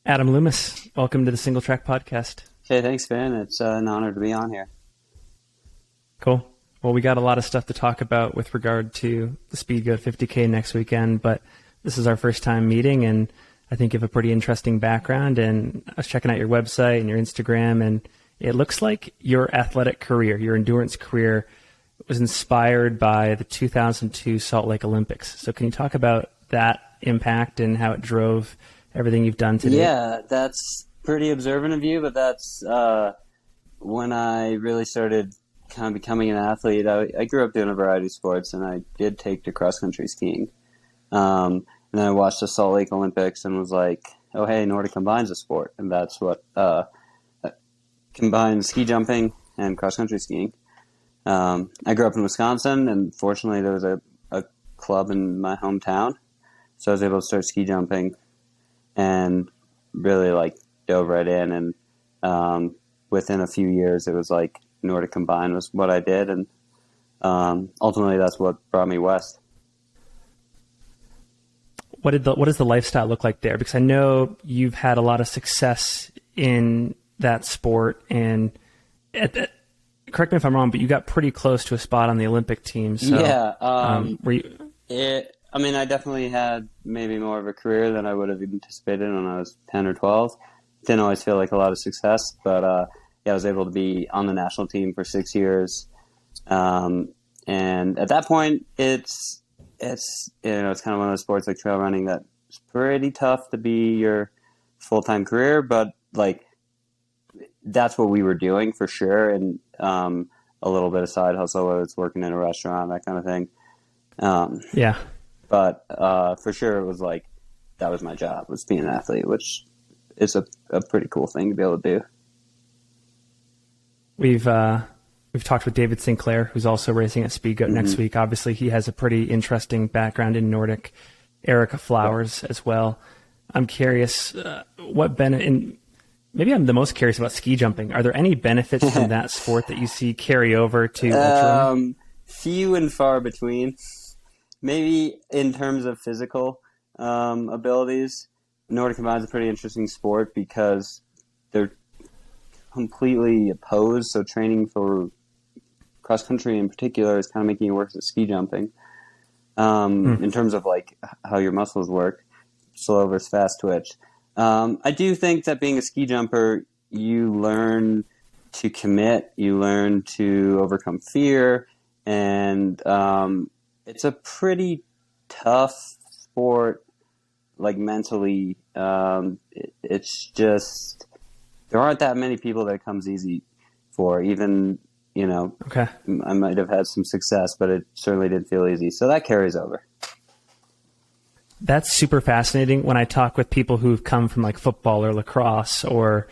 Adam Loomis, welcome to the Single Track Podcast. Hey, thanks, Ben. It's an honor to be on here. Cool. Well, we got a lot of stuff to talk about with regard to the Speedgoat 50K next weekend, but this is our first time meeting, and I think you have a pretty interesting background. And I was checking out your website and your Instagram, and it looks like your athletic career, your endurance career, was inspired by the 2002 Salt Lake Olympics. So can you talk about that impact and how it drove everything you've done today? Yeah, that's pretty observant of you, but that's when I really started kind of becoming an athlete. I grew up doing a variety of sports, and I did take to cross-country skiing. And then I watched the Salt Lake Olympics and was like, oh, hey, Nordic Combine's a sport. And that's what combines ski jumping and cross-country skiing. I grew up in Wisconsin, and fortunately there was a club in my hometown. So I was able to start ski jumping and really dove right in. And within a few years, it was like Nordic Combine was what I did. And ultimately, that's what brought me west. What does the lifestyle look like there? Because I know you've had a lot of success in that sport. And correct me if I'm wrong, but you got pretty close to a spot on the Olympic team. So, yeah. were you... I definitely had maybe more of a career than I would have anticipated when I was 10 or 12. Didn't always feel like a lot of success, but I was able to be on the national team for 6 years. And at that point, it's kind of one of those sports like trail running that it's pretty tough to be your full-time career, but that's what we were doing for sure. And a little bit of side hustle, whether it's working in a restaurant, that kind of thing. Yeah. But for sure, it was that was my job, was being an athlete, which is a pretty cool thing to be able to do. We've talked with David Sinclair, who's also racing at Speedgoat next week. Obviously, he has a pretty interesting background in Nordic. Erica Flowers as well. I'm curious, and maybe I'm the most curious about ski jumping. Are there any benefits from that sport that you see carry over to ultra running? Few and far between. Maybe in terms of physical abilities, Nordic Combine is a pretty interesting sport because they're completely opposed. So training for cross country in particular is kind of making it worse at ski jumping. In terms of how your muscles work, slow versus fast twitch. I do think that being a ski jumper, you learn to commit, you learn to overcome fear, and it's a pretty tough sport, mentally. It's just, there aren't that many people that it comes easy for. Even, Okay. I might have had some success, but it certainly didn't feel easy. So that carries over. That's super fascinating. When I talk with people who've come from football or lacrosse or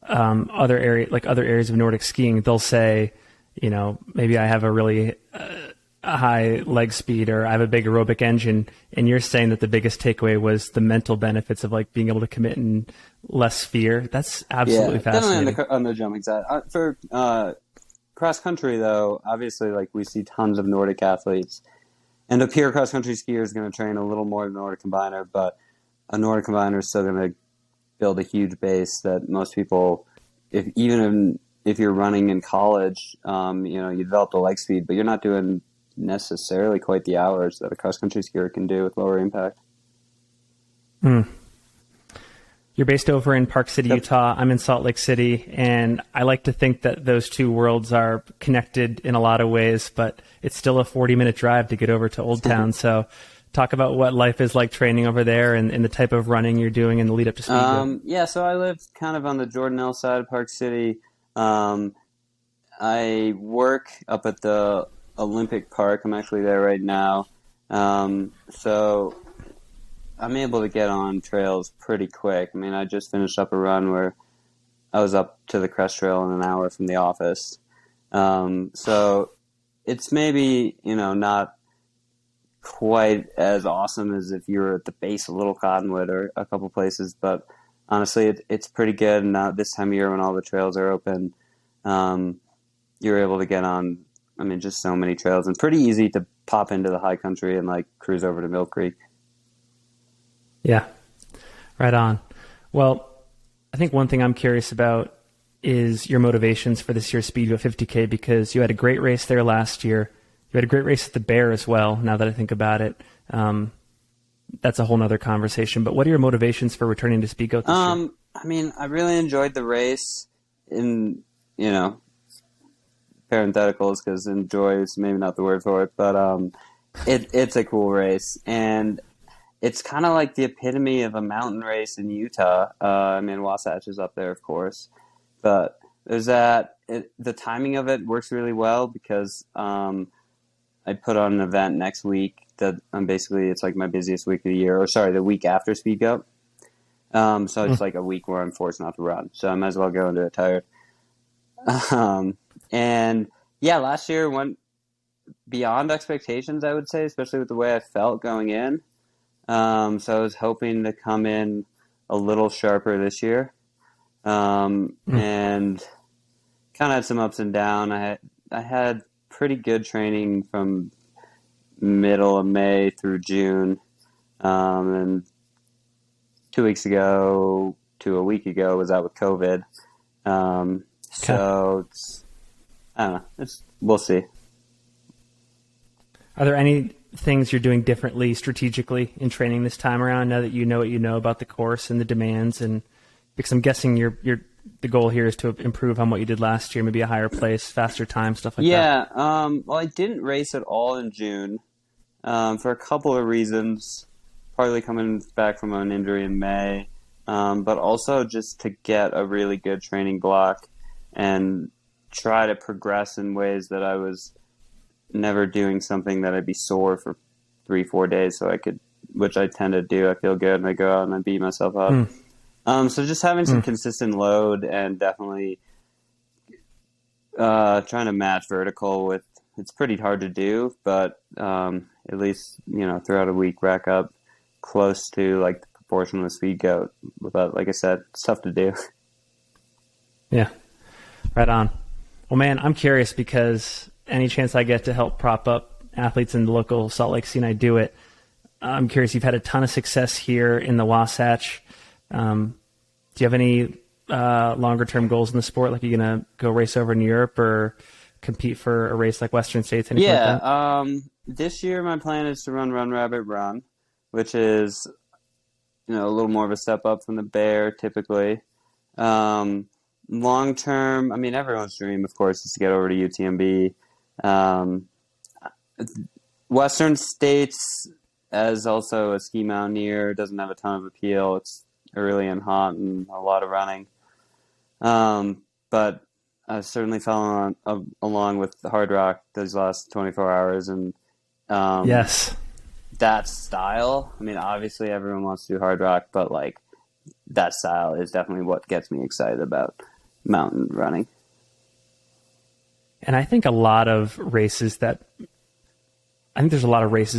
other areas of Nordic skiing, they'll say, maybe I have a really high leg speed or I have a big aerobic engine, and you're saying that the biggest takeaway was the mental benefits of being able to commit and less fear. That's absolutely fascinating. Definitely on the jumping side. For cross country though, obviously we see tons of Nordic athletes, and a pure cross country skier is going to train a little more than a Nordic combiner, but a Nordic combiner is still going to build a huge base that most people, even if you're running in college, you develop the leg speed, but you're not doing necessarily quite the hours that a cross-country skier can do with lower impact. You're based over in Park City, Yep. Utah. I'm in Salt Lake City, and I like to think that those two worlds are connected in a lot of ways, but it's still a 40-minute drive to get over to Old Town. So talk about what life is like training over there and the type of running you're doing in the lead up to Speedgoat. So I live kind of on the Jordanelle side of Park City. I work up at the Olympic Park. I'm actually there right now. So I'm able to get on trails pretty quick. I just finished up a run where I was up to the Crest Trail in an hour from the office. So it's maybe, not quite as awesome as if you were at the base of Little Cottonwood or a couple places, but honestly, it's pretty good. And now this time of year when all the trails are open, you're able to get on, just so many trails, and pretty easy to pop into the high country and cruise over to Mill Creek. Yeah, right on. Well, I think one thing I'm curious about is your motivations for this year's Speedgoat 50K, because you had a great race there last year. You had a great race at the Bear as well, now that I think about it. That's a whole nother conversation. But what are your motivations for returning to Speedgoat this year? I mean, I really enjoyed the race in, parentheticals, because enjoy is maybe not the word for it, but it's a cool race. And it's kind of like the epitome of a mountain race in Utah. I mean, Wasatch is up there, of course. But the timing of it works really well because I put on an event next week that it's like my busiest week of the year. Or sorry, the week after Speedgoat. So it's like a week where I'm forced not to run. So I might as well go into it tired. And yeah, last year went beyond expectations, I would say, especially with the way I felt going in. So I was hoping to come in a little sharper this year. And kind of had some ups and downs. I had pretty good training from middle of May through June. And 2 weeks ago to a week ago was out with COVID. So I don't know. We'll see. Are there any things you're doing differently strategically in training this time around, now that you know what you know about the course and the demands? And because I'm guessing the goal here is to improve on what you did last year, maybe a higher place, faster time, stuff like that. Yeah. Well, I didn't race at all in June for a couple of reasons. Partly coming back from an injury in May, but also just to get a really good training block and try to progress in ways that I was never doing something that I'd be sore for 3-4 days. So which I tend to do. I feel good and I go out and I beat myself up. So just having some consistent load and definitely trying to match vertical it's pretty hard to do, but at least, throughout a week rack up close to like the proportion of the Speedgoat. But like I said, it's tough to do. Yeah, right on. Well, man, I'm curious because any chance I get to help prop up athletes in the local Salt Lake scene, I do it. I'm curious, you've had a ton of success here in the Wasatch. Do you have any longer-term goals in the sport? Like, are you going to go race over in Europe or compete for a race like Western States? Anything like that? This year my plan is to run Rabbit Run, which is, a little more of a step up from the Bear typically. Long term, I mean, everyone's dream, of course, is to get over to UTMB. Western States, as also a ski mountaineer, doesn't have a ton of appeal. It's early and hot and a lot of running. But I've certainly fallen along with the Hard Rock those last 24 hours. And yes, that style, I mean, obviously everyone wants to do Hard Rock, but like that style is definitely what gets me excited about mountain running. And I think there's a lot of races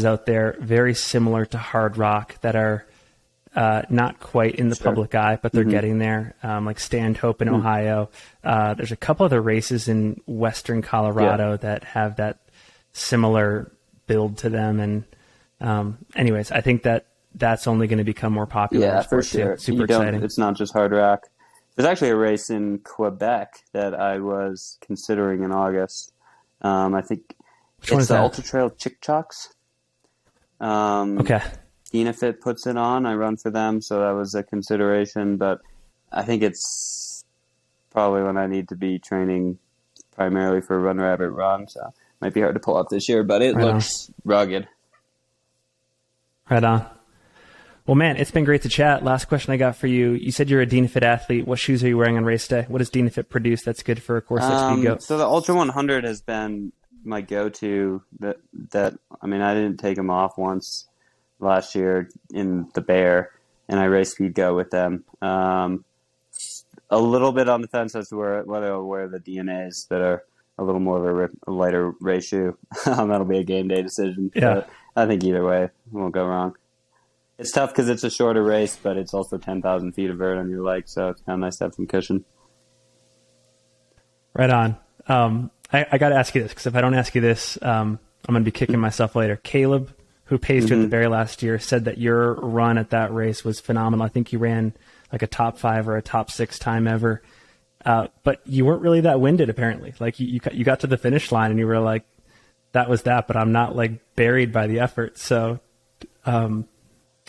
out there very similar to Hard Rock that are not quite in the public eye, but they're getting there, like Stanhope in Ohio. There's a couple other races in western Colorado that have that similar build to them. And anyways, I think that's only going to become more popular. Yeah, for sure. Super exciting. It's not just Hard Rock. There's actually a race in Quebec that I was considering in August. I think it's the Ultra Trail Chick Chocks. Okay. Dynafit puts it on. I run for them, so that was a consideration. But I think it's probably when I need to be training primarily for Run Rabbit Run. So it might be hard to pull up this year, but it looks rugged. Right on. Well, man, it's been great to chat. Last question I got for you. You said you're a Dynafit athlete. What shoes are you wearing on race day? What does Dynafit produce that's good for a course like Speedgoat? So the Ultra 100 has been my go-to. I mean, I didn't take them off once last year in the Bear, and I raced Speedgoat with them. A little bit on the fence as to whether I'll wear the DNAs that are a little more of a lighter race shoe. That'll be a game day decision. Yeah. But I think either way, won't go wrong. It's tough because it's a shorter race, but it's also 10,000 feet of vert on your leg, so it's kind of nice to have some cushion. Right on. I got to ask you this, because if I don't ask you this, I'm going to be kicking myself later. Caleb, who paced you at the very last year, said that your run at that race was phenomenal. I think you ran like a top 5 or a top 6 time ever. But you weren't really that winded, apparently. Like you got to the finish line and you were like, that was that, but I'm not like buried by the effort. So,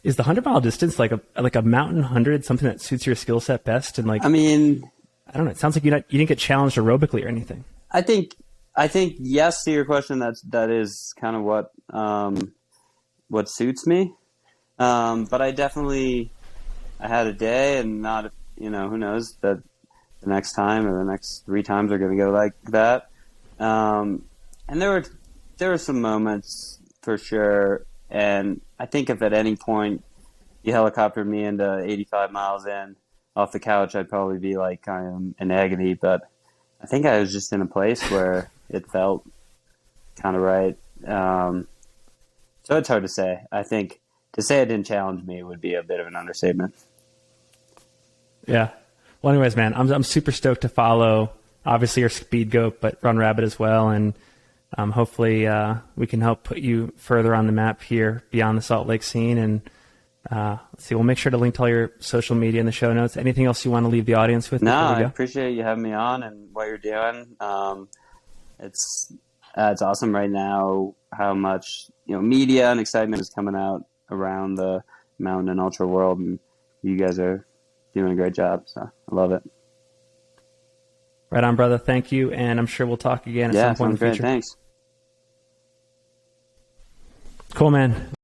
is the 100-mile distance like a mountain 100 something that suits your skill set best? And like, I mean, I don't know. It sounds like you didn't get challenged aerobically or anything. I think yes to your question. That is kind of what suits me. But I had a day, and not, who knows that the next time or the next 3 times are going to go like that. And there were some moments for sure. And I think if at any point you helicoptered me into 85 miles in off the couch, I'd probably be like kind of in agony. But I think I was just in a place where it felt kind of right. So it's hard to say. I think to say it didn't challenge me would be a bit of an understatement. Yeah. Well, anyways, man, I'm super stoked to follow, obviously, your Speedgoat, but Run Rabbit as well. And hopefully we can help put you further on the map here beyond the Salt Lake scene. And let's see, we'll make sure to link to all your social media in the show notes. Anything else you want to leave the audience with? No, I appreciate you having me on and what you're doing. It's awesome right now how much media and excitement is coming out around the mountain and ultra world, and you guys are doing a great job. So I love it. Right on, brother. Thank you, and I'm sure we'll talk again at some point in the future. Thanks. Cool, man.